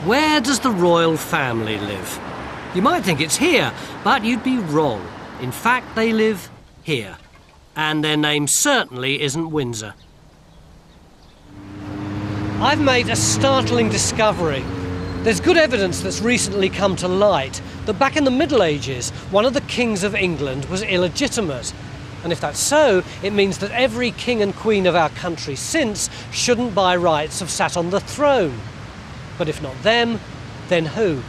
Where does the royal family live? You might think it's here, but you'd be wrong. In fact, they live here. And their name certainly isn't Windsor. I've made a startling discovery. There's good evidence that's recently come to light that back in the Middle Ages, one of the kings of England was illegitimate. And if that's so, it means that every king and queen of our country since shouldn't by rights have sat on the throne. But if not them, then who?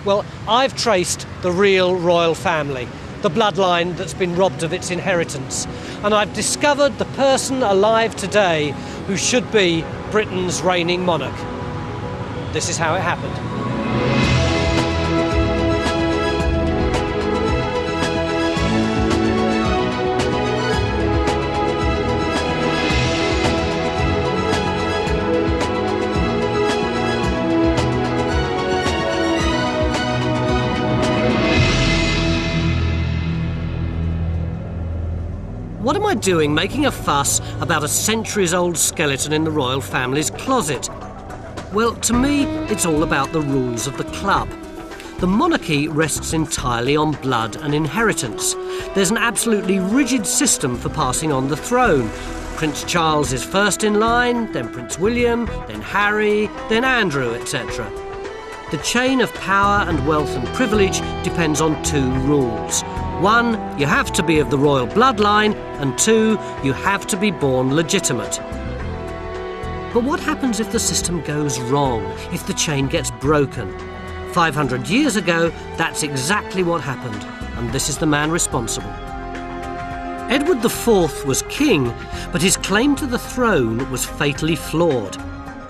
Well, I've traced the real royal family, the bloodline that's been robbed of its inheritance. And I've discovered the person alive today who should be Britain's reigning monarch. This is how it happened. What am I doing making a fuss about a centuries-old skeleton in the royal family's closet? Well, to me, it's all about the rules of the club. The monarchy rests entirely on blood and inheritance. There's an absolutely rigid system for passing on the throne. Prince Charles is first in line, then Prince William, then Harry, then Andrew, etc. The chain of power and wealth and privilege depends on two rules. One, you have to be of the royal bloodline, and two, you have to be born legitimate. But what happens if the system goes wrong, if the chain gets broken? 500 years ago, that's exactly what happened, and this is the man responsible. Edward IV was king, but his claim to the throne was fatally flawed.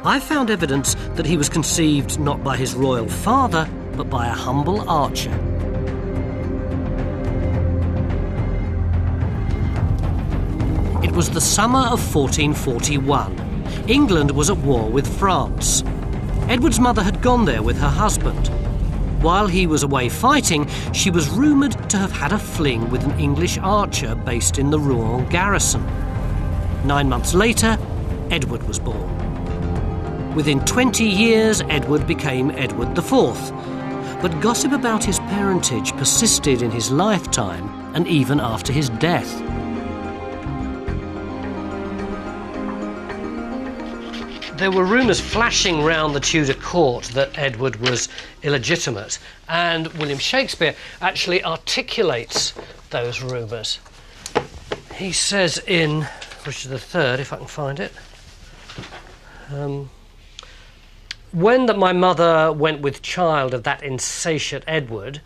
I found evidence that he was conceived not by his royal father, but by a humble archer. It was the summer of 1441. England was at war with France. Edward's mother had gone there with her husband. While he was away fighting, she was rumoured to have had a fling with an English archer based in the Rouen garrison. 9 months later, Edward was born. Within 20 years, Edward became Edward IV. But gossip about his parentage persisted in his lifetime and even after his death. There were rumours flashing round the Tudor court that Edward was illegitimate, and William Shakespeare actually articulates those rumours. He says in Richard III, if I can find it, when that my mother went with child of that insatiate Edward,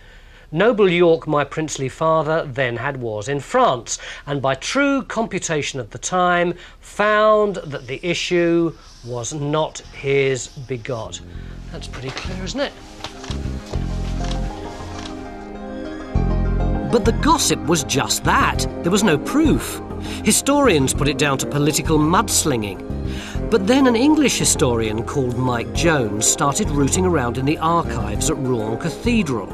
noble York, my princely father, then had wars in France, and by true computation of the time, found that the issue was not his begot. That's pretty clear, isn't it? But the gossip was just that. There was no proof. Historians put it down to political mudslinging. But then an English historian called Mike Jones started rooting around in the archives at Rouen Cathedral.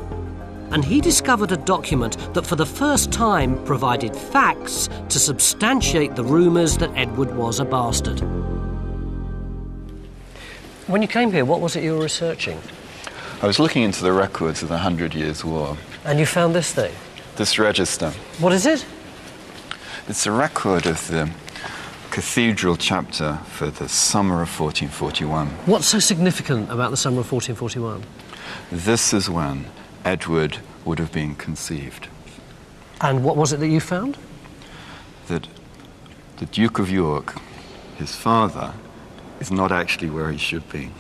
And he discovered a document that for the first time provided facts to substantiate the rumours that Edward was a bastard. When you came here, what was it you were researching? I was looking into the records of the 100 Years' War. And you found this thing? This register. What is it? It's a record of the cathedral chapter for the summer of 1441. What's so significant about the summer of 1441? This is when Edward would have been conceived. And what was it that you found? That the Duke of York, his father, is not actually where he should be.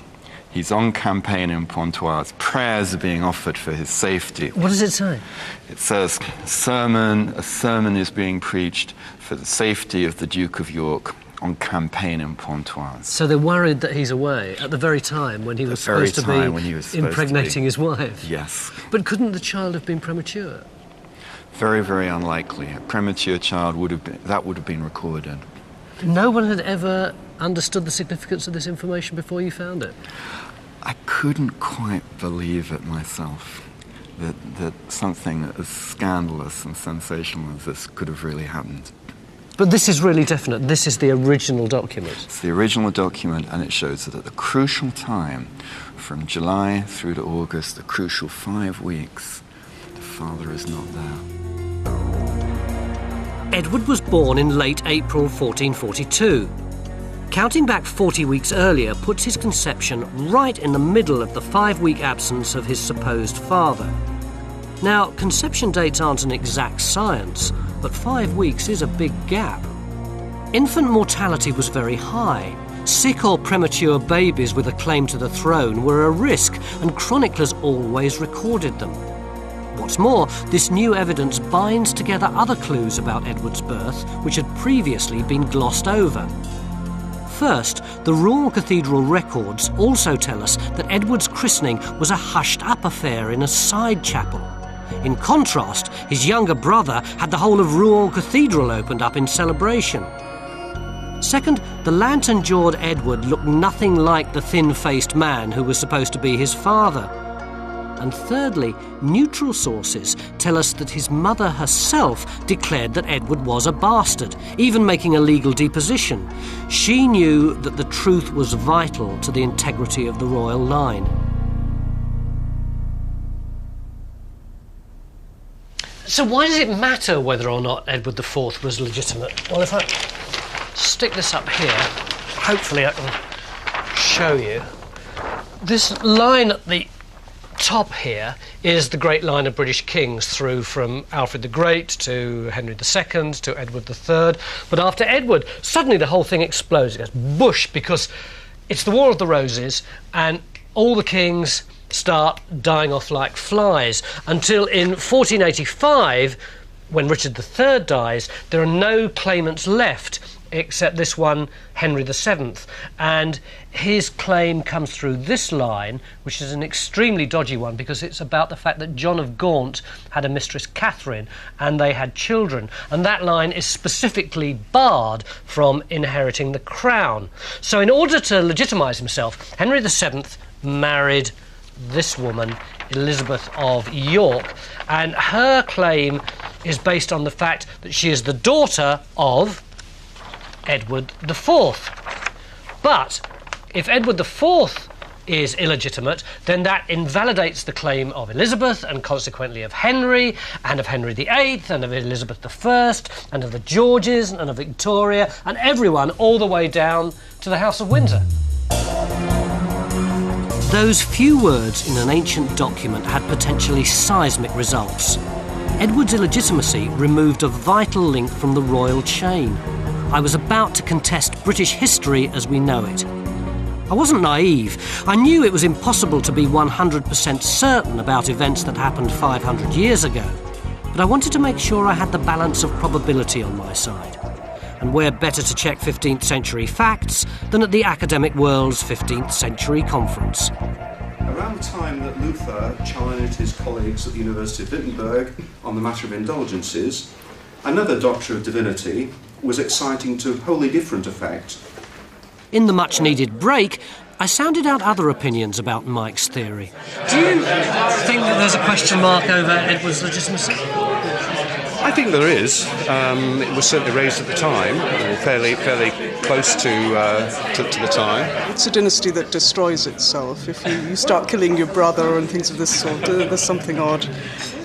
He's on campaign in Pontoise. Prayers are being offered for his safety. What does it say? It says, a sermon is being preached for the safety of the Duke of York on campaign in Pontoise. So they're worried that he's away at the very time when he was supposed to be impregnating his wife? Yes. But couldn't the child have been premature? Very, very unlikely. A premature child would have been recorded. No one had ever understood the significance of this information before you found it? I couldn't quite believe it myself, that something as scandalous and sensational as this could have really happened. But this is really definite. This is the original document. It's the original document, and it shows that at the crucial time, from July through to August, the crucial 5 weeks, the father is not there. Edward was born in late April 1442. Counting back 40 weeks earlier puts his conception right in the middle of the 5-week absence of his supposed father. Now, conception dates aren't an exact science, but 5 weeks is a big gap. Infant mortality was very high. Sick or premature babies with a claim to the throne were a risk, and chroniclers always recorded them. What's more, this new evidence binds together other clues about Edward's birth, which had previously been glossed over. First, the Rouen Cathedral records also tell us that Edward's christening was a hushed-up affair in a side chapel. In contrast, his younger brother had the whole of Rouen Cathedral opened up in celebration. Second, the lantern-jawed Edward looked nothing like the thin-faced man who was supposed to be his father. And thirdly, neutral sources tell us that his mother herself declared that Edward was a bastard, even making a legal deposition. She knew that the truth was vital to the integrity of the royal line. So why does it matter whether or not Edward IV was legitimate? Well, if I stick this up here, hopefully I can show you. This line at the top here is the great line of British kings through from Alfred the Great to Henry II to Edward III. But after Edward, suddenly the whole thing explodes. It goes bush, because it's the War of the Roses and all the kings start dying off like flies until in 1485, when Richard III dies, there are no claimants left except this one, Henry VII. And his claim comes through this line, which is an extremely dodgy one because it's about the fact that John of Gaunt had a mistress Catherine and they had children. And that line is specifically barred from inheriting the crown. So in order to legitimise himself, Henry VII married this woman, Elizabeth of York, and her claim is based on the fact that she is the daughter of Edward IV. But if Edward IV is illegitimate, then that invalidates the claim of Elizabeth and consequently of Henry and of Henry VIII and of Elizabeth I and of the Georges and of Victoria and everyone all the way down to the House of Windsor. Those few words in an ancient document had potentially seismic results. Edward's illegitimacy removed a vital link from the royal chain. I was about to contest British history as we know it. I wasn't naive. I knew it was impossible to be 100% certain about events that happened 500 years ago. But I wanted to make sure I had the balance of probability on my side. And where better to check 15th century facts than at the academic world's 15th century conference. Around the time that Luther challenged his colleagues at the University of Wittenberg on the matter of indulgences, another doctor of divinity was exciting to wholly different effect. In the much-needed break, I sounded out other opinions about Mike's theory. Do you think that there's a question mark over Edward's legitimacy? I think there is. It was certainly raised at the time, fairly close to the time. It's a dynasty that destroys itself. If you start killing your brother and things of this sort, there's something odd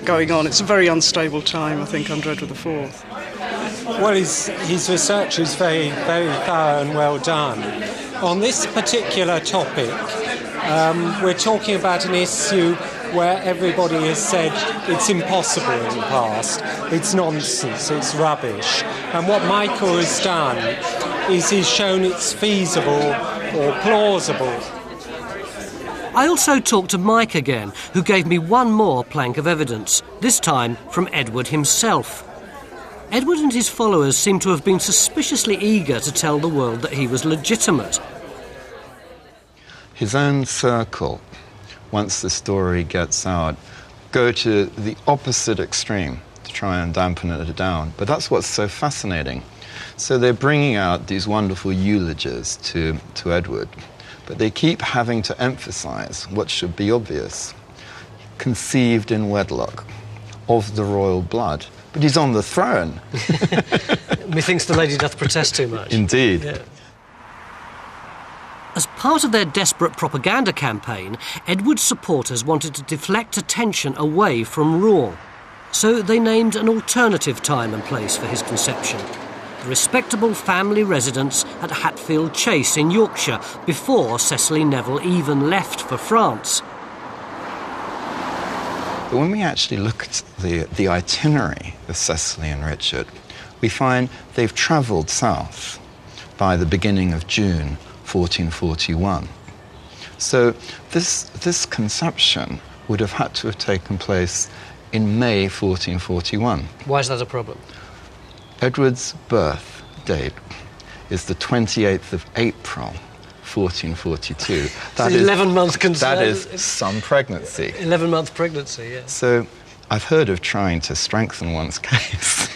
going on. It's a very unstable time, I think, under Edward IV. Well, his research is very, very thorough and well done. On this particular topic, we're talking about an issue where everybody has said it's impossible in the past, it's nonsense, it's rubbish. And what Michael has done is he's shown it's feasible or plausible. I also talked to Mike again, who gave me one more plank of evidence, this time from Edward himself. Edward and his followers seem to have been suspiciously eager to tell the world that he was legitimate. His own circle, once the story gets out, go to the opposite extreme to try and dampen it down. But that's what's so fascinating. So they're bringing out these wonderful eulogies to Edward, but they keep having to emphasize what should be obvious. Conceived in wedlock, of the royal blood. But he's on the throne. Methinks the lady doth protest too much. Indeed. Yeah. As part of their desperate propaganda campaign, Edward's supporters wanted to deflect attention away from Rouen. So they named an alternative time and place for his conception. A respectable family residence at Hatfield Chase in Yorkshire, before Cecily Neville even left for France. But when we actually look at the itinerary of Cecily and Richard, we find they've travelled south by the beginning of June 1441. So this conception would have had to have taken place in May 1441. Why is that a problem? Edward's birth date is the 28th of April 1442. That is 11-month That is some pregnancy. 11-month pregnancy, yes. So I've heard of trying to strengthen one's case,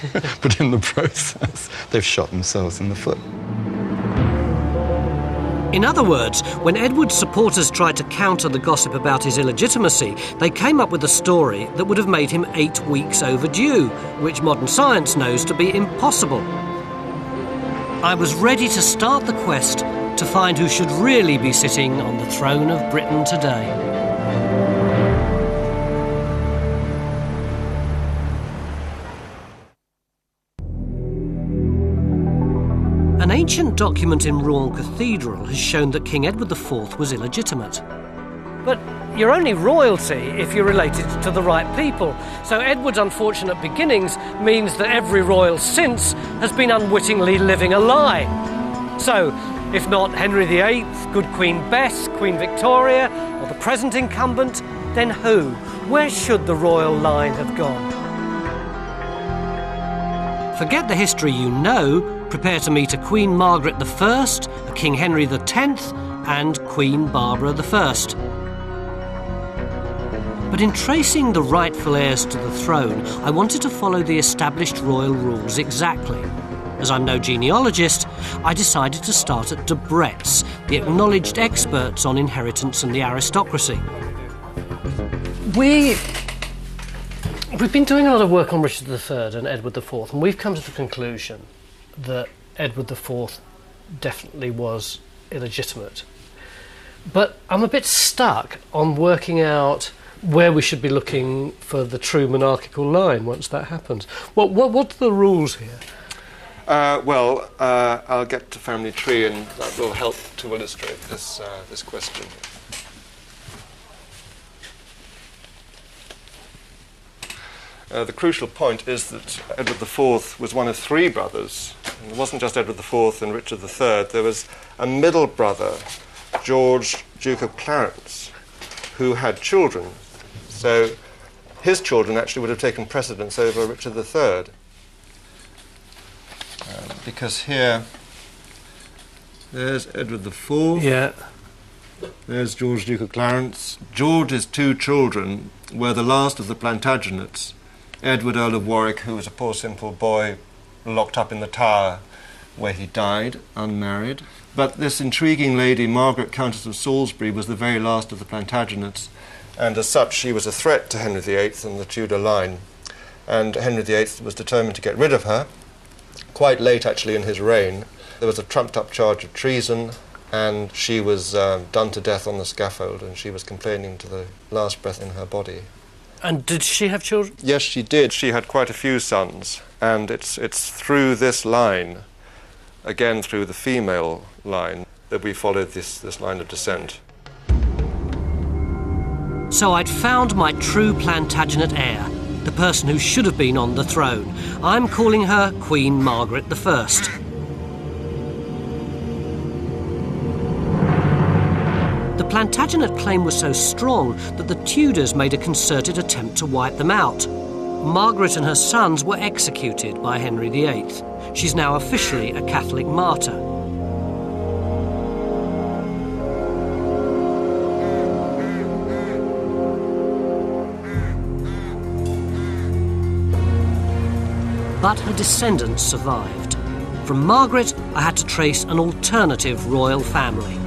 but in the process, they've shot themselves in the foot. In other words, when Edward's supporters tried to counter the gossip about his illegitimacy, they came up with a story that would have made him 8 weeks overdue, which modern science knows to be impossible. I was ready to start the quest to find who should really be sitting on the throne of Britain today. An ancient document in Rouen Cathedral has shown that King Edward IV was illegitimate. But you're only royalty if you're related to the right people. So Edward's unfortunate beginnings means that every royal since has been unwittingly living a lie. So, if not Henry VIII, good Queen Bess, Queen Victoria, or the present incumbent, then who? Where should the royal line have gone? Forget the history you know. Prepare to meet a Queen Margaret I, a King Henry X, and Queen Barbara I. But in tracing the rightful heirs to the throne, I wanted to follow the established royal rules exactly. As I'm no genealogist, I decided to start at Debrett's, the acknowledged experts on inheritance and the aristocracy. We've been doing a lot of work on Richard III and Edward IV, and we've come to the conclusion that Edward IV definitely was illegitimate. But I'm a bit stuck on working out where we should be looking for the true monarchical line once that happens. What are the rules here? I'll get to family tree, and that will help to illustrate this question. The crucial point is that Edward IV was one of 3 brothers. And it wasn't just Edward IV and Richard III. There was a middle brother, George, Duke of Clarence, who had children. So his children actually would have taken precedence over Richard III. Because here, there's Edward IV. Yeah. There's George, Duke of Clarence. George's 2 children were the last of the Plantagenets. Edward, Earl of Warwick, who was a poor simple boy locked up in the Tower where he died, unmarried. But this intriguing lady, Margaret, Countess of Salisbury, was the very last of the Plantagenets, and as such she was a threat to Henry VIII and the Tudor line. And Henry VIII was determined to get rid of her. Quite late, actually, in his reign, there was a trumped-up charge of treason, and she was done to death on the scaffold, and she was complaining to the last breath in her body. And did she have children? Yes, she did. She had quite a few sons, and it's through this line, again through the female line, that we followed this line of descent. So I'd found my true Plantagenet heir, the person who should have been on the throne. I'm calling her Queen Margaret I. The Plantagenet claim was so strong that the Tudors made a concerted attempt to wipe them out. Margaret and her sons were executed by Henry VIII. She's now officially a Catholic martyr. But her descendants survived. From Margaret, I had to trace an alternative royal family.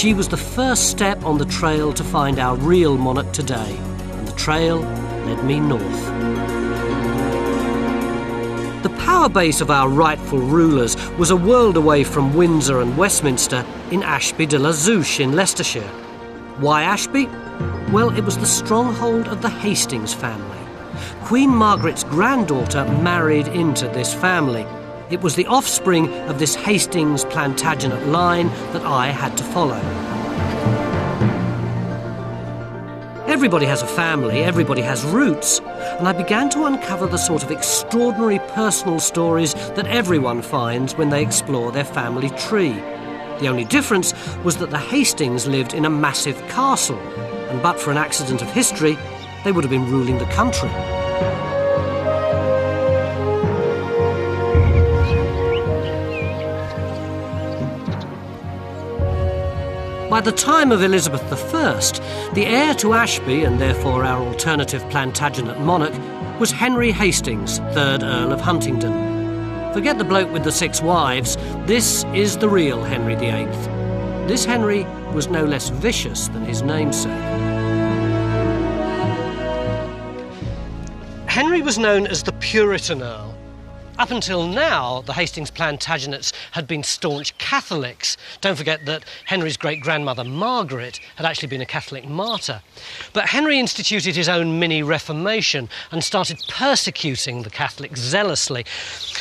She was the first step on the trail to find our real monarch today, and the trail led me north. The power base of our rightful rulers was a world away from Windsor and Westminster in Ashby de la Zouch in Leicestershire. Why Ashby? Well, it was the stronghold of the Hastings family. Queen Margaret's granddaughter married into this family. It was the offspring of this Hastings Plantagenet line that I had to follow. Everybody has a family, everybody has roots, and I began to uncover the sort of extraordinary personal stories that everyone finds when they explore their family tree. The only difference was that the Hastings lived in a massive castle, and but for an accident of history, they would have been ruling the country. By the time of Elizabeth I, the heir to Ashby, and therefore our alternative Plantagenet monarch, was Henry Hastings, 3rd Earl of Huntingdon. Forget the bloke with the 6 wives, this is the real Henry VIII. This Henry was no less vicious than his namesake. Henry was known as the Puritan Earl. Up until now, the Hastings Plantagenets had been staunch Catholics. Don't forget that Henry's great-grandmother, Margaret, had actually been a Catholic martyr. But Henry instituted his own mini-Reformation and started persecuting the Catholics zealously.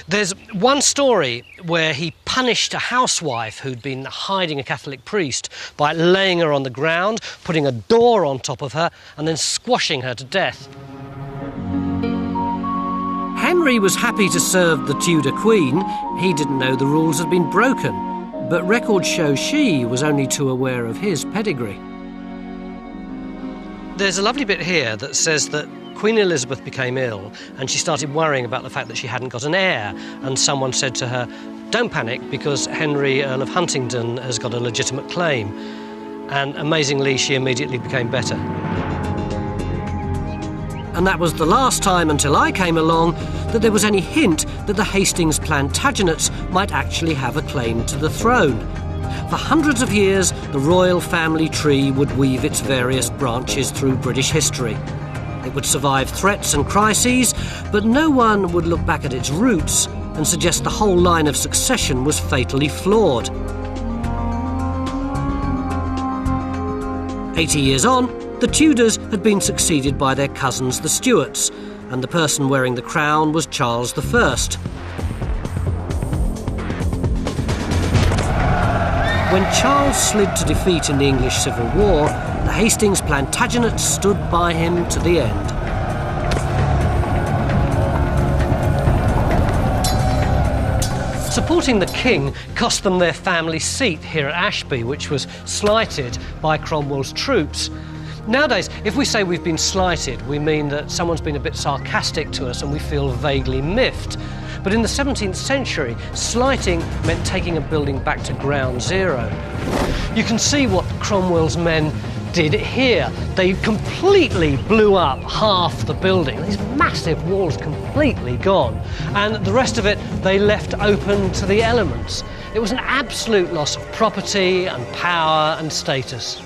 There's one story where he punished a housewife who'd been hiding a Catholic priest by laying her on the ground, putting a door on top of her, and then squashing her to death. Henry was happy to serve the Tudor Queen. He didn't know the rules had been broken, but records show she was only too aware of his pedigree. There's a lovely bit here that says that Queen Elizabeth became ill and she started worrying about the fact that she hadn't got an heir, and someone said to her, "Don't panic, because Henry, Earl of Huntingdon, has got a legitimate claim." And amazingly, she immediately became better. And that was the last time, until I came along, that there was any hint that the Hastings Plantagenets might actually have a claim to the throne. For hundreds of years, the royal family tree would weave its various branches through British history. It would survive threats and crises, but no one would look back at its roots and suggest the whole line of succession was fatally flawed. 80 years on, the Tudors had been succeeded by their cousins the Stuarts, and the person wearing the crown was Charles I. When Charles slid to defeat in the English Civil War, the Hastings Plantagenets stood by him to the end. Supporting the king cost them their family seat here at Ashby, which was slighted by Cromwell's troops. Nowadays, if we say we've been slighted, we mean that someone's been a bit sarcastic to us and we feel vaguely miffed. But in the 17th century, slighting meant taking a building back to ground zero. You can see what Cromwell's men did here. They completely blew up half the building. These massive walls completely gone. And the rest of it, they left open to the elements. It was an absolute loss of property and power and status.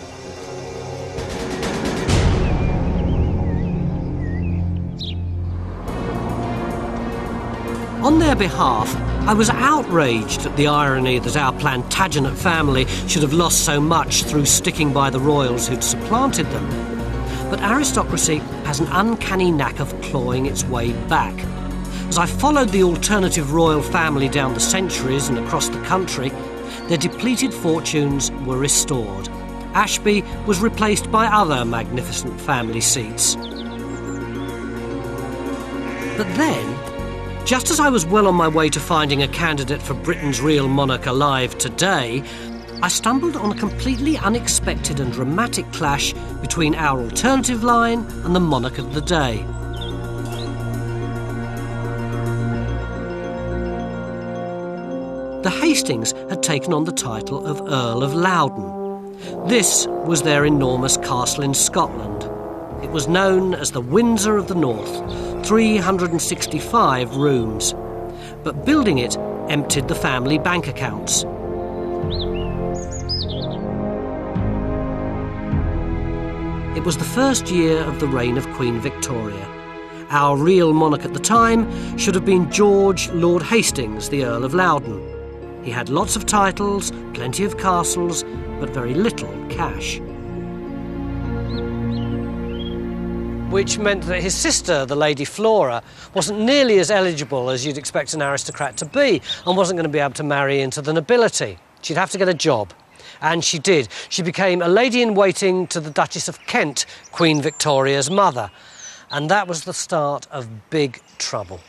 On their behalf, I was outraged at the irony that our Plantagenet family should have lost so much through sticking by the royals who'd supplanted them. But aristocracy has an uncanny knack of clawing its way back. As I followed the alternative royal family down the centuries and across the country, their depleted fortunes were restored. Ashby was replaced by other magnificent family seats. But then, just as I was well on my way to finding a candidate for Britain's real monarch alive today, I stumbled on a completely unexpected and dramatic clash between our alternative line and the monarch of the day. The Hastings had taken on the title of Earl of Loudon. This was their enormous castle in Scotland. It was known as the Windsor of the North, 365 rooms. But building it emptied the family bank accounts. It was the first year of the reign of Queen Victoria. Our real monarch at the time should have been George Lord Hastings, the Earl of Loudon. He had lots of titles, plenty of castles, but very little cash. Which meant that his sister, the Lady Flora, wasn't nearly as eligible as you'd expect an aristocrat to be, and wasn't going to be able to marry into the nobility. She'd have to get a job. And she did. She became a lady-in-waiting to the Duchess of Kent, Queen Victoria's mother. And that was the start of big trouble.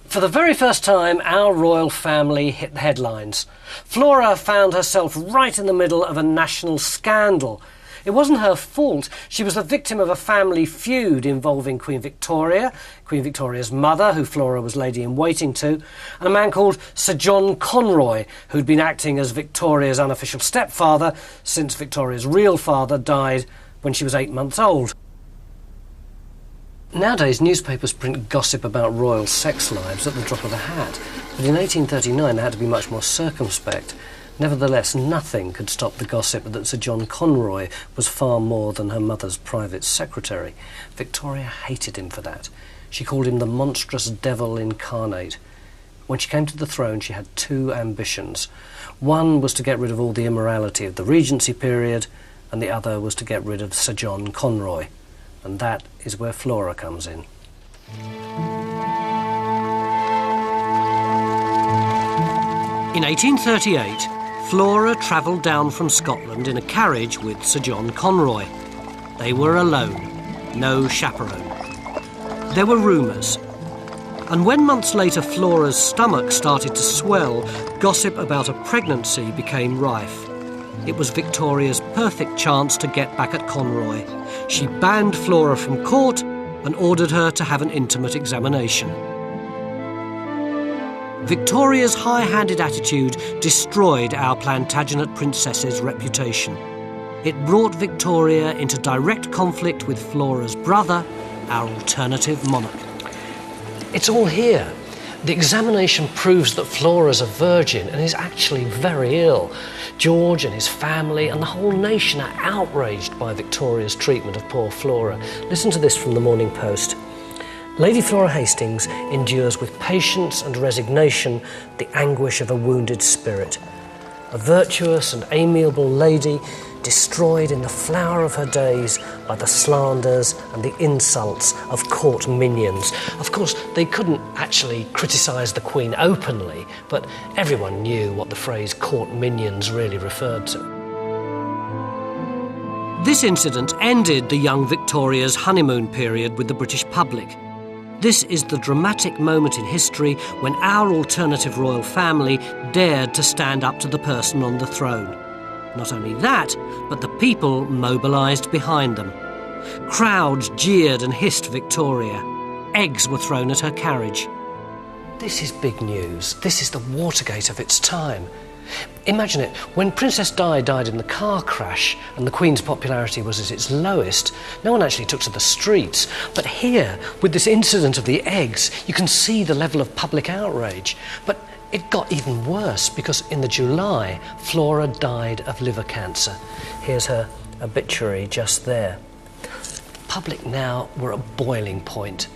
For the very first time, our royal family hit the headlines. Flora found herself right in the middle of a national scandal. It wasn't her fault. She was the victim of a family feud involving Queen Victoria, Queen Victoria's mother, who Flora was lady-in-waiting to, and a man called Sir John Conroy, who'd been acting as Victoria's unofficial stepfather since Victoria's real father died when she was 8 months old. Nowadays, newspapers print gossip about royal sex lives at the drop of a hat, but in 1839 they had to be much more circumspect. Nevertheless, nothing could stop the gossip that Sir John Conroy was far more than her mother's private secretary. Victoria hated him for that. She called him the monstrous devil incarnate. When she came to the throne, she had two ambitions. One was to get rid of all the immorality of the Regency period, and the other was to get rid of Sir John Conroy. And that is where Flora comes in. In 1838, Flora travelled down from Scotland in a carriage with Sir John Conroy. They were alone, no chaperone. There were rumours. And when months later Flora's stomach started to swell, gossip about a pregnancy became rife. It was Victoria's perfect chance to get back at Conroy. She banned Flora from court and ordered her to have an intimate examination. Victoria's high-handed attitude destroyed our Plantagenet princess's reputation. It brought Victoria into direct conflict with Flora's brother, our alternative monarch. It's all here. The examination proves that Flora's a virgin and is actually very ill. George and his family and the whole nation are outraged by Victoria's treatment of poor Flora. Listen to this from the Morning Post. Lady Flora Hastings endures with patience and resignation the anguish of a wounded spirit. A virtuous and amiable lady destroyed in the flower of her days by the slanders and the insults of court minions. Of course, they couldn't actually criticise the Queen openly, but everyone knew what the phrase court minions really referred to. This incident ended the young Victoria's honeymoon period with the British public. This is the dramatic moment in history when our alternative royal family dared to stand up to the person on the throne. Not only that, but the people mobilised behind them. Crowds jeered and hissed Victoria. Eggs were thrown at her carriage. This is big news. This is the Watergate of its time. Imagine it, when Princess Di died in the car crash and the Queen's popularity was at its lowest, no one actually took to the streets. But here, with this incident of the eggs, you can see the level of public outrage. But it got even worse because in the July, Flora died of liver cancer. Here's her obituary just there. The public now were at boiling point.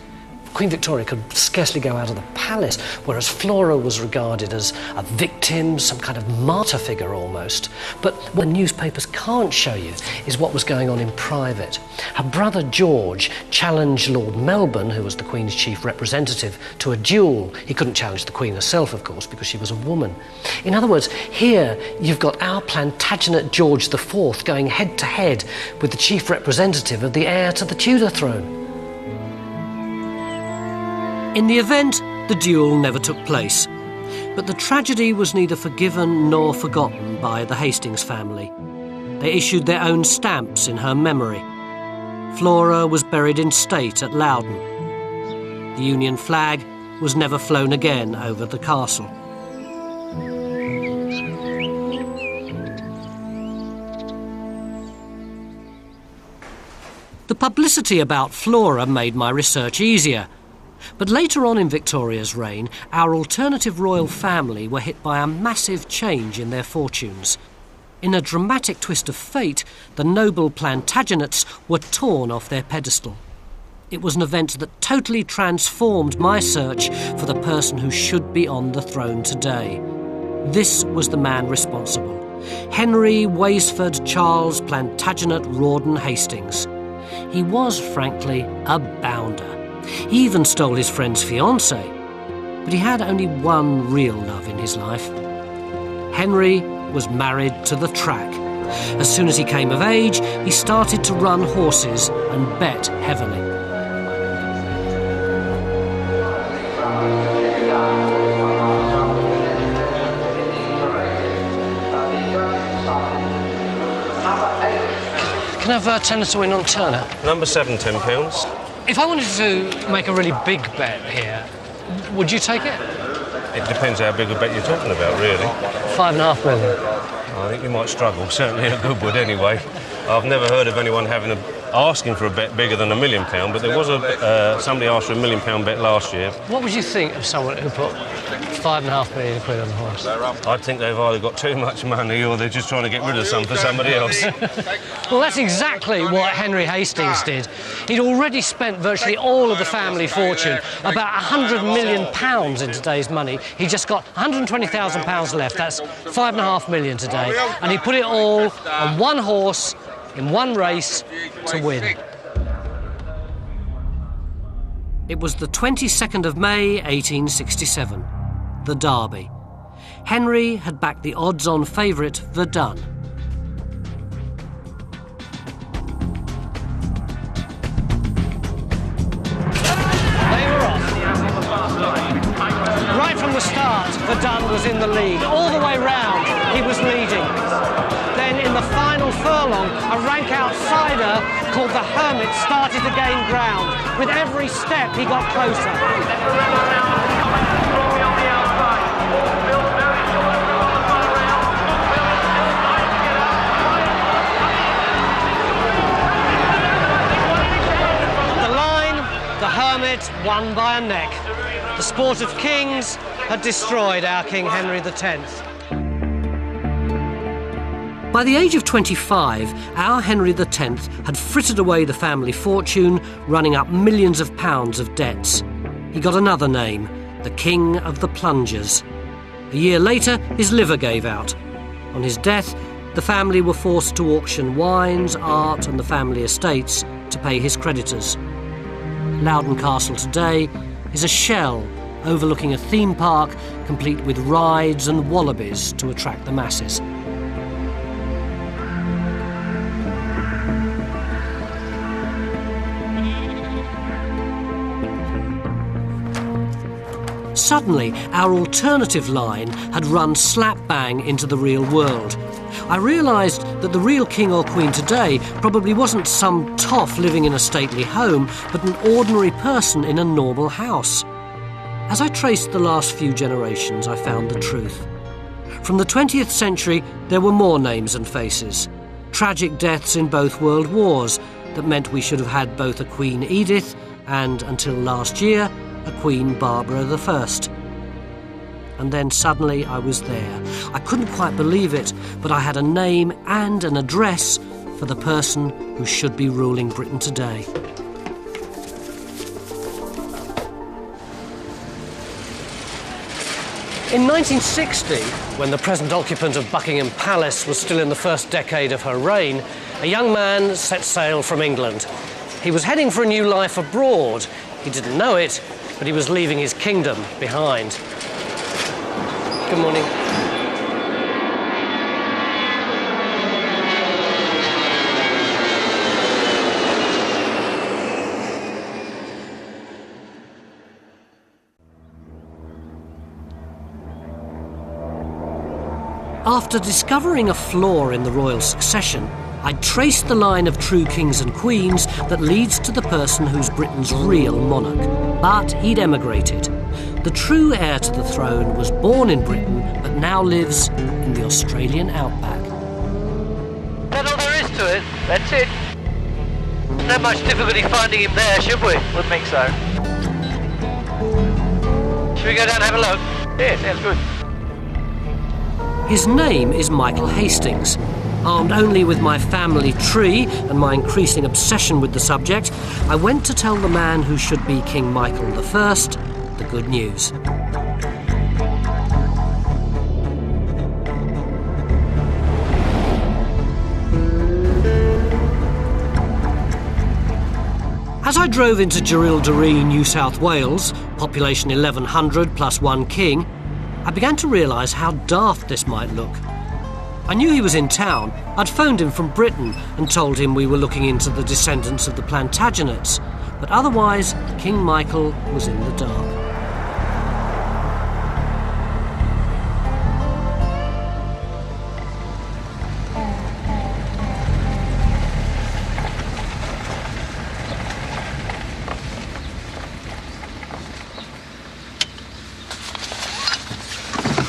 Queen Victoria could scarcely go out of the palace, whereas Flora was regarded as a victim, some kind of martyr figure almost. But what newspapers can't show you is what was going on in private. Her brother George challenged Lord Melbourne, who was the Queen's chief representative, to a duel. He couldn't challenge the Queen herself, of course, because she was a woman. In other words, here you've got our Plantagenet George IV going head-to-head with the chief representative of the heir to the Tudor throne. In the event, the duel never took place, but the tragedy was neither forgiven nor forgotten by the Hastings family. They issued their own stamps in her memory. Flora was buried in state at Loudon. The Union flag was never flown again over the castle. The publicity about Flora made my research easier. But later on in Victoria's reign, our alternative royal family were hit by a massive change in their fortunes. In a dramatic twist of fate, the noble Plantagenets were torn off their pedestal. It was an event that totally transformed my search for the person who should be on the throne today. This was the man responsible: Henry Waysford Charles Plantagenet Rawdon Hastings. He was, frankly, a bounder. He even stole his friend's fiancée. But he had only one real love in his life. Henry was married to the track. As soon as he came of age, he started to run horses and bet heavily. Can I have tenner to win on Turner? Number 7, £10. If I wanted to make a really big bet here, would you take it? It depends how big a bet you're talking about, really. $5.5 million. I think you might struggle, certainly at Goodwood anyway. I've never heard of anyone asking for a bet bigger than £1 million, but there was somebody asked for £1 million bet last year. What would you think of someone who put £5.5 million quid on the horse? I think they've either got too much money or they're just trying to get rid of some for somebody else. Well, that's exactly what Henry Hastings did. He'd already spent virtually all of the family fortune, about £100 million in today's money. He just got £120,000 left. That's $5.5 million today. And he put it all on one horse in one race to win. It was the 22nd of May, 1867, the Derby. Henry had backed the odds-on favourite Verdun. They were off. Right from the start, Verdun was in the lead. All the way round, he was leading. Then in the final furlong, a rank outsider called the Hermit started to gain ground. With every step, he got closer. The line, the Hermit won by a neck. The sport of kings had destroyed our King Henry X. By the age of 25, our Henry X had frittered away the family fortune, running up millions of pounds of debts. He got another name, the King of the Plungers. A year later, his liver gave out. On his death, the family were forced to auction wines, art and the family estates to pay his creditors. Loudon Castle today is a shell overlooking a theme park complete with rides and wallabies to attract the masses. Suddenly, our alternative line had run slap bang into the real world. I realised that the real king or queen today probably wasn't some toff living in a stately home, but an ordinary person in a normal house. As I traced the last few generations, I found the truth. From the 20th century, there were more names and faces. Tragic deaths in both world wars that meant we should have had both a Queen Edith and, until last year, a Queen Barbara I. And then suddenly I was there. I couldn't quite believe it, but I had a name and an address for the person who should be ruling Britain today. In 1960, when the present occupant of Buckingham Palace was still in the first decade of her reign, a young man set sail from England. He was heading for a new life abroad. He didn't know it, but he was leaving his kingdom behind. Good morning. After discovering a flaw in the royal succession, I traced the line of true kings and queens that leads to the person who's Britain's real monarch. But he'd emigrated. The true heir to the throne was born in Britain, but now lives in the Australian outback. That's all there is to it. That's it. No much difficulty finding him there, should we? Wouldn't think so. Should we go down and have a look? Yeah, sounds good. His name is Michael Hastings. Armed only with my family tree and my increasing obsession with the subject, I went to tell the man who should be King Michael I the good news. As I drove into Jerilderie, New South Wales, population 1100 plus one king, I began to realise how daft this might look. I knew he was in town. I'd phoned him from Britain and told him we were looking into the descendants of the Plantagenets, but otherwise King Michael was in the dark.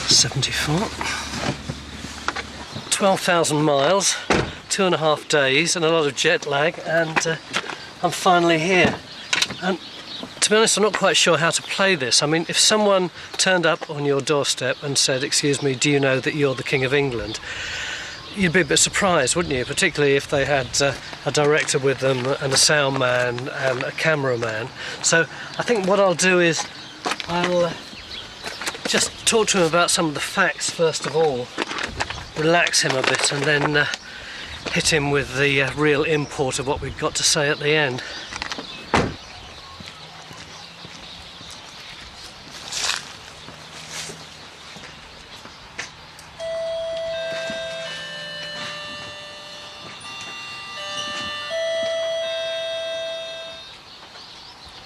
.74. 12,000 miles, 2.5 days and a lot of jet lag, and I'm finally here. And to be honest, I'm not quite sure how to play this. I mean, if someone turned up on your doorstep and said, "Excuse me, do you know that you're the King of England?" you'd be a bit surprised, wouldn't you? Particularly if they had a director with them and a sound man and a cameraman. So I think what I'll do is I'll just talk to him about some of the facts first of all, relax him a bit, and then hit him with the real import of what we've got to say at the end.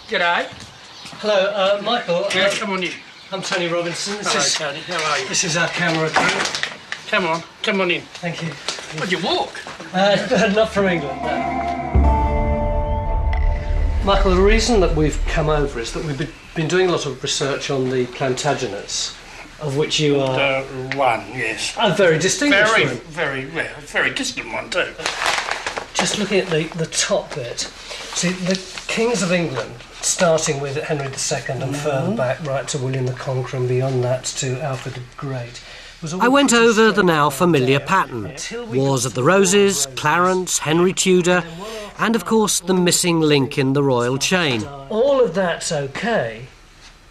G'day. Hello, Michael. Yeah, come on in. I'm Tony Robinson. Hello, Tony. How are you? This is our camera crew. Come on in. Thank you. Would you walk? Not from England, no. Michael, the reason that we've come over is that we've been doing a lot of research on the Plantagenets, of which you are... one, yes. A very distinguished one. Very distant one too. Just looking at the top bit, see, the kings of England, starting with Henry II and further back right to William the Conqueror and beyond that to Alfred the Great. I went over the now familiar pattern. Wars of the Roses, Clarence, Henry Tudor, and of course the missing link in the royal chain. All of that's okay,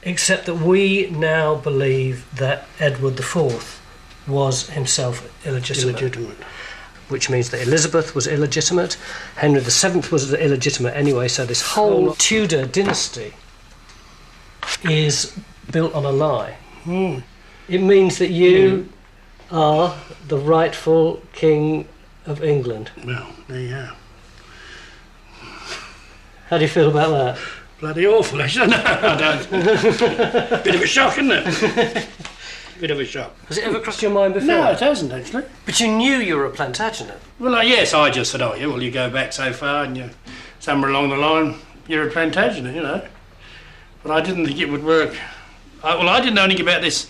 except that we now believe that Edward IV was himself illegitimate. Which means that Elizabeth was illegitimate, Henry VII was illegitimate anyway, so this whole Tudor dynasty is built on a lie. It means that you are the rightful King of England. Well, there you are. How do you feel about that? Bloody awful, actually. No, I don't. Bit of a shock, isn't it? Bit of a shock. Has it ever crossed your mind before? No, it hasn't, actually. But you knew you were a Plantagenet. Well, yes, I just said, oh, yeah, well, you go back so far and you somewhere along the line, you're a Plantagenet, you know. But I didn't think it would work. I didn't know anything about this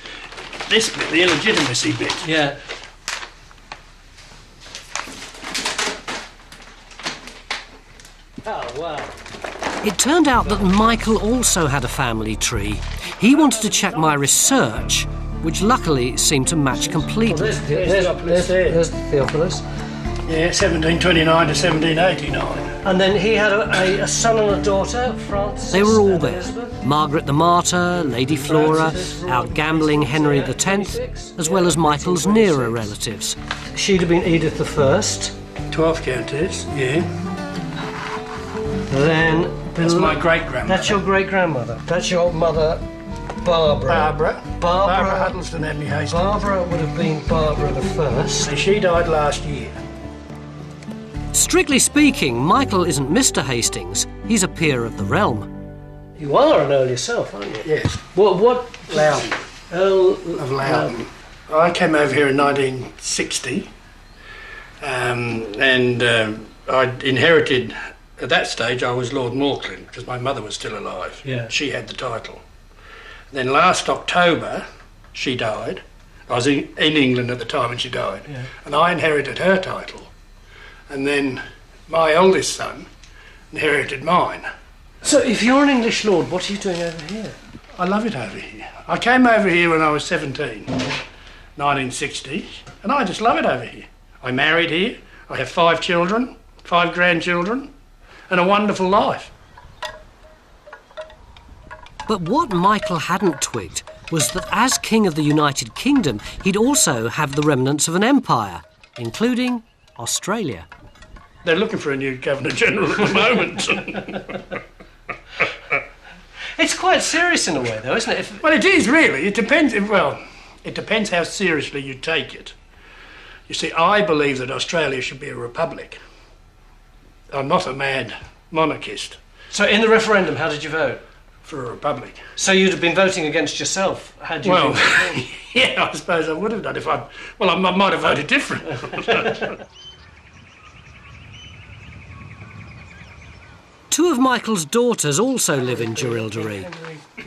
bit, the illegitimacy bit. Yeah. Oh, wow. It turned out that Michael also had a family tree. He wanted to check my research, which luckily seemed to match completely. There's Theophilus. Yeah, 1729 to 1789. And then he had a son and a daughter, Francis. They were all there. Margaret the Martyr, Lady Flora, our gambling Henry X, as well as Michael's nearer relatives. She'd have been Edith I. 12th Countess, yeah. Then... That's my great-grandmother. That's your great-grandmother. That's your mother, Barbara. Barbara Huddleston Henry Hastings. Barbara would have been Barbara I. She died last year. Strictly speaking, Michael isn't Mr. Hastings. He's a peer of the realm. You are an Earl yourself, aren't you? Yes. What? Loudon. Earl of Loudon. I came over here in 1960, and I inherited. At that stage, I was Lord Morclin because my mother was still alive. Yeah. She had the title. Then last October, she died. I was in England at the time when she died, and I inherited her title. And then my oldest son inherited mine. So if you're an English lord, what are you doing over here? I love it over here. I came over here when I was 17, 1960, and I just love it over here. I married here. I have 5 children, 5 grandchildren, and a wonderful life. But what Michael hadn't twigged was that as King of the United Kingdom, he'd also have the remnants of an empire, including Australia. They're looking for a new Governor-General at the moment. It's quite serious in a way, though, isn't it? Well, it is, really. It depends, well, it depends how seriously you take it. You see, I believe that Australia should be a republic. I'm not a mad monarchist. So in the referendum, how did you vote? For a republic. So you'd have been voting against yourself, had you Well, been... yeah, I suppose I would have done if I... Well, I might have voted different. Two of Michael's daughters also live in Jerilderie.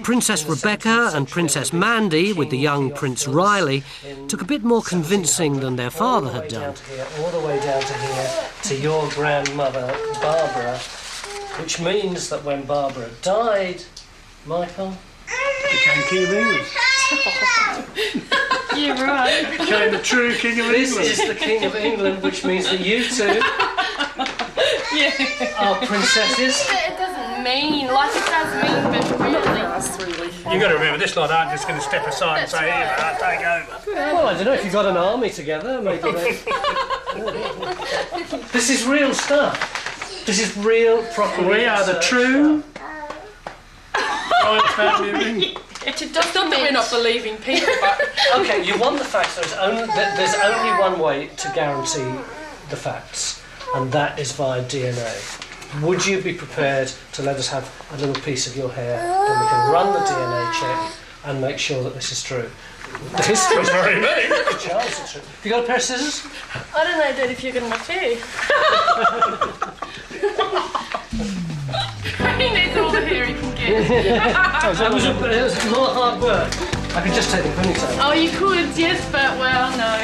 Princess Rebecca and Princess Mandy, with the young Prince Riley, took a bit more convincing than their father had done. All the way down to here, to your grandmother, Barbara, which means that when Barbara died, Michael Became King of England. You're right. Became the true King of This England. is the King of England, which means that you two are princesses. It doesn't mean, like it does mean, but really. You've got to remember, this lot aren't just going to step aside and say, here, I'll take over. Well, I don't know, if you've got an army together, maybe they... This is real stuff. This is real, proper... We are the true royal family of England. It does not that we're not believing people, but... OK, you want the facts, there's only one way to guarantee the facts, and that is via DNA. Would you be prepared to let us have a little piece of your hair, and we can run the DNA check and make sure that this is true? The history is very big. Charles, it's true. Have you got a pair of scissors? I don't know, Dad, if you're going to pay. He needs all the hair he can get. It was a lot of hard work. I could just take the ponytail. Oh, you could, yes, but, well, no.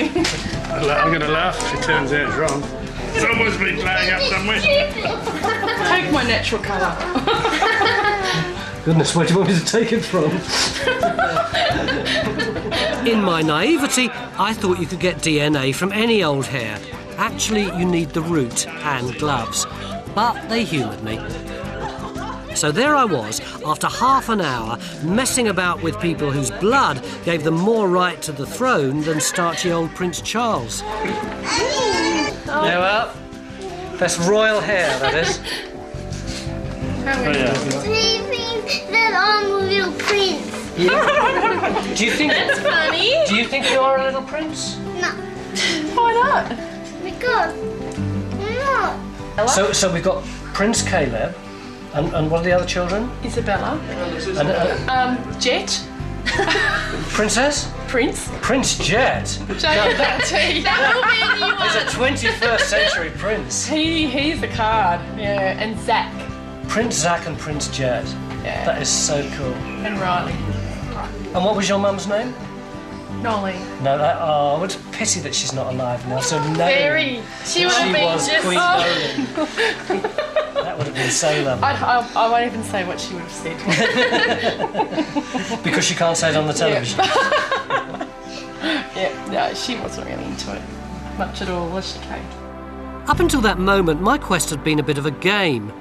I'm going to laugh if it turns out it's wrong. Someone's been playing up somewhere. Take my natural colour. Goodness, where do you want me to take it from? In my naivety, I thought you could get DNA from any old hair. Actually, you need the root and gloves. But they humoured me. So there I was, after half an hour, messing about with people whose blood gave them more right to the throne than starchy old Prince Charles. Yeah, well, that's royal hair, that is. Do you think that I'm a little prince? Do you think... That's funny. Do you think you're a little prince? No. Why not? Because I'm not. So we've got Prince Caleb, and what are the other children? Isabella. And, Jet. Princess? Prince. Prince Jet. J-E-T. That will be a new one. He's a 21st century prince. He's a card. Yeah, and Zach. Prince Zach and Prince Jet. Yeah. That is so cool. And Riley. And what was your mum's name? Nolly. No, what a pity that she's not alive now. So no. Very. She would have been was just... Queen Nolan. That would have been so lovely. I won't even say what she would have said. Because she can't say it on the television. Yeah, no, she wasn't really into it much at all, was she, Kate? Up until that moment, my quest had been a bit of a game.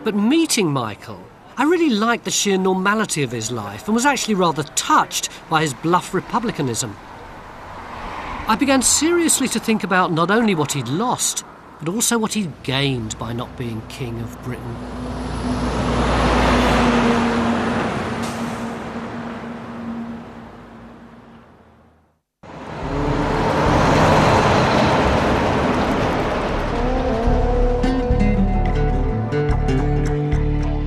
But meeting Michael, I really liked the sheer normality of his life and was actually rather touched by his bluff republicanism. I began seriously to think about not only what he'd lost, but also what he'd gained by not being King of Britain.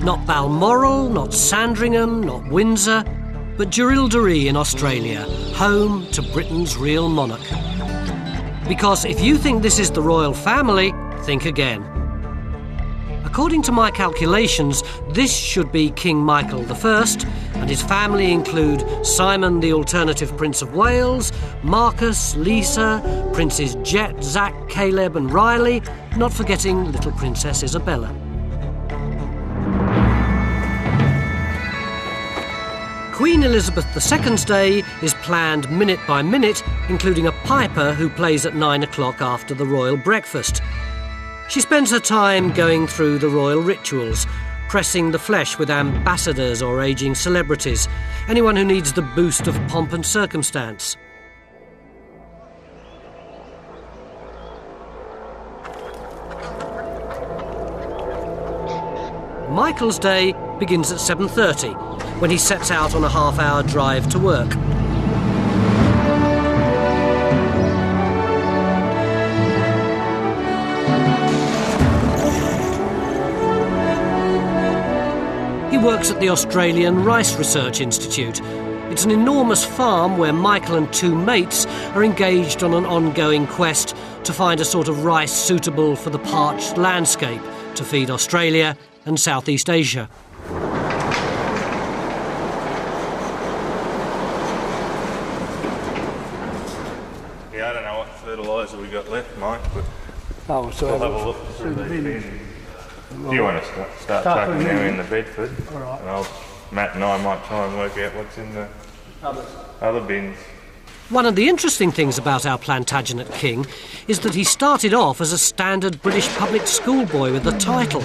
Not Balmoral, not Sandringham, not Windsor, but Jerilderie in Australia, home to Britain's real monarch. Because if you think this is the royal family, think again. According to my calculations, this should be King Michael I, and his family include Simon the alternative Prince of Wales, Marcus, Lisa, Princes Jet, Zach, Caleb and Riley, not forgetting little Princess Isabella. Queen Elizabeth II's day is planned minute by minute, including a piper who plays at 9 o'clock after the royal breakfast. She spends her time going through the royal rituals, pressing the flesh with ambassadors or ageing celebrities, anyone who needs the boost of pomp and circumstance. Michael's day begins at 7:30, when he sets out on a half-hour drive to work. He works at the Australian Rice Research Institute. It's an enormous farm where Michael and two mates are engaged on an ongoing quest to find a sort of rice suitable for the parched landscape to feed Australia and Southeast Asia. Yeah, I don't know what fertiliser we got left, Mike, but Oh, so we'll have a look through these bins. Do you want to start chucking them in the Bedford? All right. And Matt and I might try and work out what's in the other bins. One of the interesting things about our Plantagenet king is that he started off as a standard British public school boy with a title,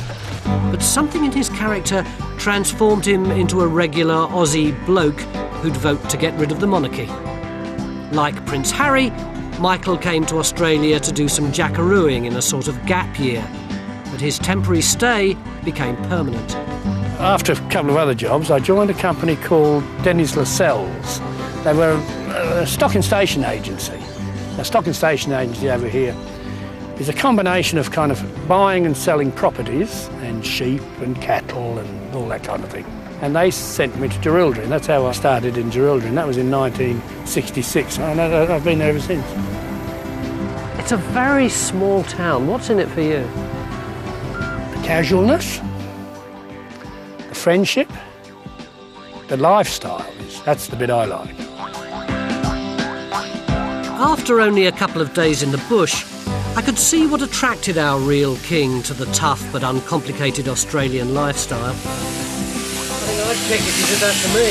but something in his character transformed him into a regular Aussie bloke who'd vote to get rid of the monarchy. Like Prince Harry, Michael came to Australia to do some jackarooing in a sort of gap year, but his temporary stay became permanent. After a couple of other jobs, I joined a company called Dennis Lascelles. They were a stock and station agency. A stock and station agency over here is a combination of kind of buying and selling properties and sheep and cattle and all that kind of thing. And they sent me to Jerilderie, and that's how I started in Jerilderie, and that was in 1966, and I've been there ever since. It's a very small town. What's in it for you? The casualness, the friendship, the lifestyle, that's the bit I like. After only a couple of days in the bush, I could see what attracted our real king to the tough but uncomplicated Australian lifestyle. I think I'd check if you did that to me.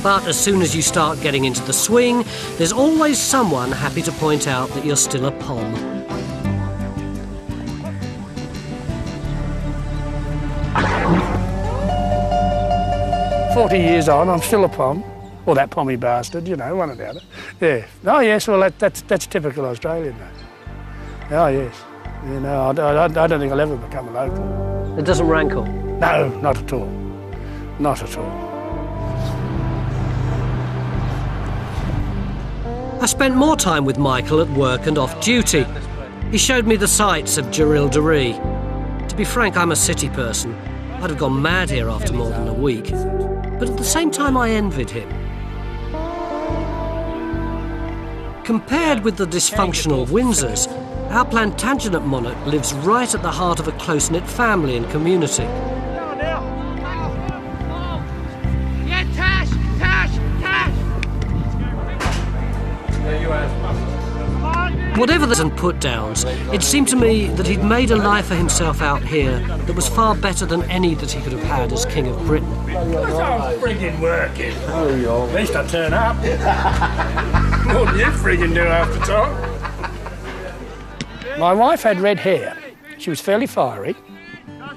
But as soon as you start getting into the swing, there's always someone happy to point out that you're still a pom. Years on, I'm still a pom, or that pommy bastard, you know, one or the other. Yeah. Oh yes, well that's typical Australian, though. Oh yes. You know, I don't think I'll ever become a local. It doesn't rankle? No, not at all. Not at all. I spent more time with Michael at work and off duty. He showed me the sights of Jerilderie. To be frank, I'm a city person. I'd have gone mad here after more than a week. But at the same time, I envied him. Compared with the dysfunctional Windsors, our Plantagenet monarch lives right at the heart of a close-knit family and community. Yeah, Tash! Tash! Tash! Whatever the and put-downs, it seemed to me that he'd made a life for himself out here that was far better than any that he could have had as King of Britain. I'm friggin' working. At least I turn up. More than you friggin' do half the time. My wife had red hair. She was fairly fiery.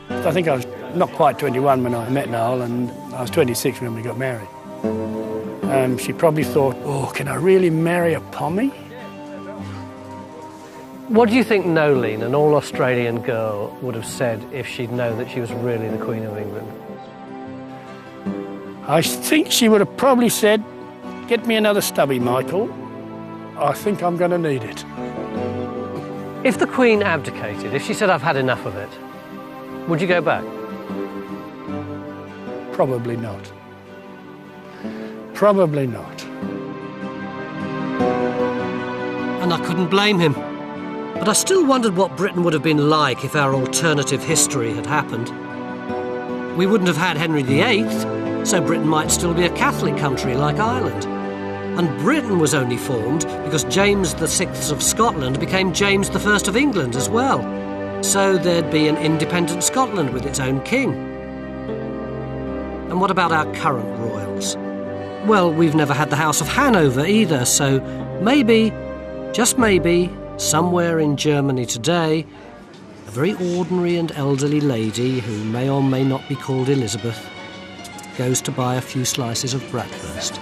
I think I was not quite 21 when I met Noel, and I was 26 when we got married. She probably thought, oh, can I really marry a pommy? What do you think Nolene, an all-Australian girl, would have said if she'd known that she was really the Queen of England? I think she would have probably said, get me another stubby, Michael. I think I'm going to need it. If the Queen abdicated, if she said, I've had enough of it, would you go back? Probably not. Probably not. And I couldn't blame him. But I still wondered what Britain would have been like if our alternative history had happened. We wouldn't have had Henry VIII, so Britain might still be a Catholic country like Ireland. And Britain was only formed because James VI of Scotland became James I of England as well. So there'd be an independent Scotland with its own king. And what about our current royals? Well, we've never had the House of Hanover either, so maybe, just maybe, somewhere in Germany today, a very ordinary and elderly lady, who may or may not be called Elizabeth, goes to buy a few slices of bratwurst.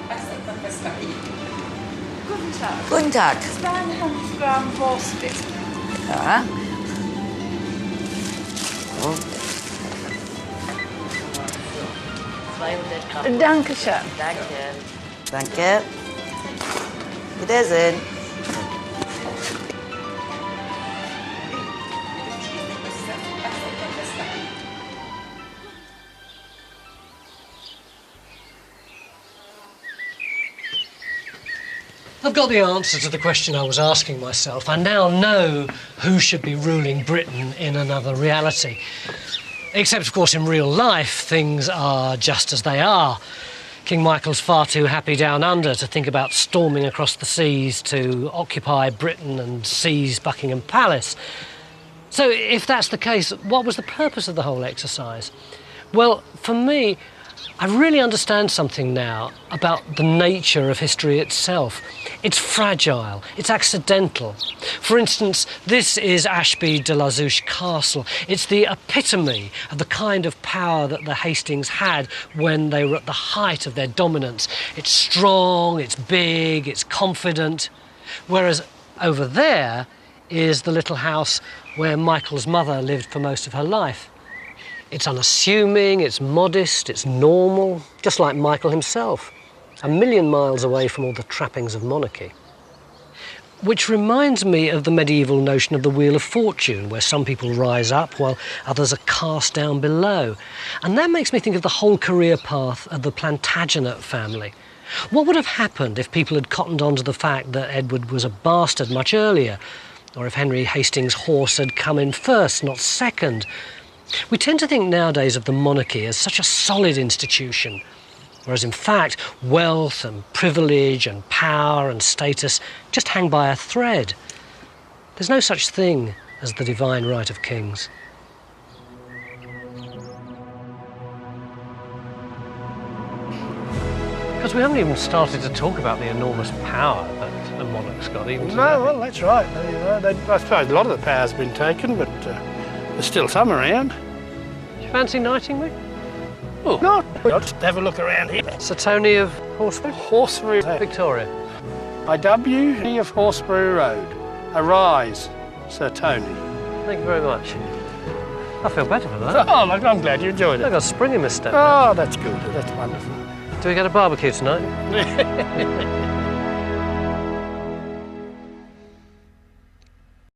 Guten Tag. 200 Gramm Wurst. Ja. Oh. 200 Gramm. Dankeschön. Danke. Danke. Wiedersehen. I've got the answer to the question I was asking myself. I now know who should be ruling Britain in another reality. Except, of course, in real life, things are just as they are. King Michael's far too happy down under to think about storming across the seas to occupy Britain and seize Buckingham Palace. So, if that's the case, what was the purpose of the whole exercise? Well, for me, I really understand something now about the nature of history itself. It's fragile, it's accidental. For instance, this is Ashby de la Zouche Castle. It's the epitome of the kind of power that the Hastings had when they were at the height of their dominance. It's strong, it's big, it's confident. Whereas over there is the little house where Michael's mother lived for most of her life. It's unassuming, it's modest, it's normal, just like Michael himself, 1,000,000 miles away from all the trappings of monarchy. Which reminds me of the medieval notion of the Wheel of Fortune, where some people rise up while others are cast down below. And that makes me think of the whole career path of the Plantagenet family. What would have happened if people had cottoned on to the fact that Edward was a bastard much earlier, or if Henry Hastings' horse had come in first, not second? We tend to think nowadays of the monarchy as such a solid institution, whereas in fact wealth and privilege and power and status just hang by a thread. There's no such thing as the divine right of kings. Because we haven't even started to talk about the enormous power that the monarch's got, even today. No, well, that's right. I suppose a lot of the power's been taken, but there's still some around. Do you fancy knighting me? Oh, no. Let's have a look around here. Sir Tony of Horsesbury? Horsesbury. Victoria. By W. of Horsesbury Road. Arise, Sir Tony. Thank you very much. I feel better for that. Oh, look, I'm glad you enjoyed it. I've got a spring in my step. Oh, that's good. That's wonderful. Do we get a barbecue tonight?